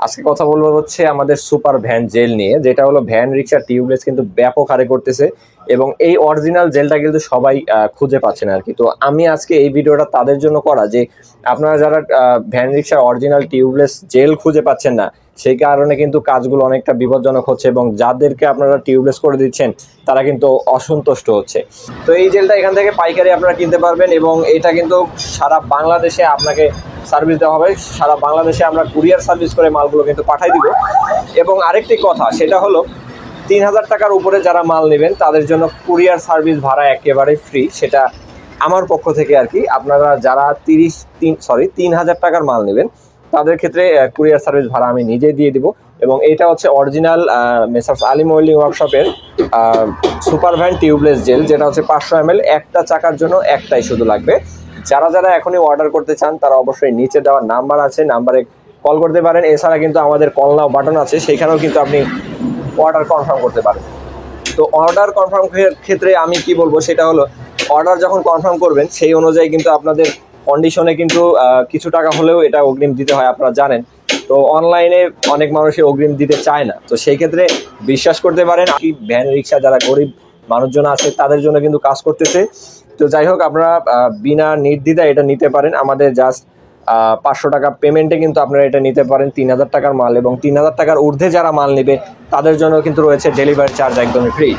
আজকে কথা বলবো হচ্ছে আমাদের সুপার ভ্যান জেল নিয়ে, যেটা হলো ভ্যান রিক্সা টিউবলেস কিন্তু ব্যাপক হারে করতেছে এবং এই অরিজিনাল জেলটা কিন্তু সবাই খুঁজে পাচ্ছে না আর কি। তো আমি আজকে এই ভিডিওটা তাদের জন্য করা, যে আপনারা যারা ভ্যান রিক্সার অরিজিনাল টিউবলেস জেল খুঁজে পাচ্ছেন না, সেই কারণে কিন্তু কাজগুলো অনেকটা বিপজ্জনক হচ্ছে এবং যাদেরকে আপনারা টিউবলেস করে দিচ্ছেন তারা কিন্তু অসন্তুষ্ট হচ্ছে। তো এই জেলটা এখান থেকে পাইকারি আপনারা কিনতে পারবেন এবং এটা কিন্তু সারা বাংলাদেশে আপনাকে সার্ভিস দেওয়া হবে। সারা বাংলাদেশে আমরা কুরিয়ার সার্ভিস করে মালগুলো কিন্তু পাঠাই দিব। এবং আরেকটি কথা, সেটা হলো 3000 টাকার উপরে যারা মাল নেবেন তাদের জন্য কুরিয়ার সার্ভিস ভাড়া একেবারে ফ্রি, সেটা আমার পক্ষ থেকে আর কি। আপনারা যারা 3000 টাকার মাল নেবেন তাদের ক্ষেত্রে কুরিয়ার সার্ভিস ভাড়া আমি নিজে দিয়ে দিব। এবং এটা হচ্ছে অরিজিনাল মেসার্স আলিম ওয়েল্ডিং ওয়ার্কশপের সুপার ভ্যান টিউবলেস জেল, যেটা হচ্ছে 500 ml, একটা চাকার জন্য একটাই শুধু লাগবে। যারা যারা এখনই অর্ডার করতে চান তারা অবশ্যই নিচে দেওয়ার নাম্বার আছে, নাম্বারে কল করতে পারেন। এছাড়া কিন্তু আমাদের কল নাও বাটন আছে, সেখানেও কিন্তু আপনি অর্ডার কনফার্ম করতে পারেন। তো অর্ডার কনফার্ম ক্ষেত্রে আমি কি বলবো, সেটা হলো অর্ডার যখন কনফার্ম করবেন সেই অনুযায়ী কিন্তু আপনাদের কন্ডিশনে কিন্তু কিছু টাকা হলেও এটা অগ্রিম দিতে হয়, আপনারা জানেন। তো অনলাইনে অনেক মানুষই অগ্রিম দিতে চায় না, তো সেই ক্ষেত্রে বিশ্বাস করতে পারেন কি ভ্যান রিক্সা যারা গরিব মানুষজন আছে তাদের জন্য কিন্তু কাজ করতেছে। তো যাই হোক, আপনারা বিনা নির্দ্বিধায় এটা নিতে পারেন। আমাদের জাস্ট 500 টাকা পেমেন্টে কিন্তু আপনারা এটা নিতে পারেন 3000 টাকার মাল, এবং 3000 টাকার ঊর্ধ্বে যারা মাল নেবে তাদের জন্য কিন্তু রয়েছে ডেলিভারি চার্জ একদমই ফ্রি।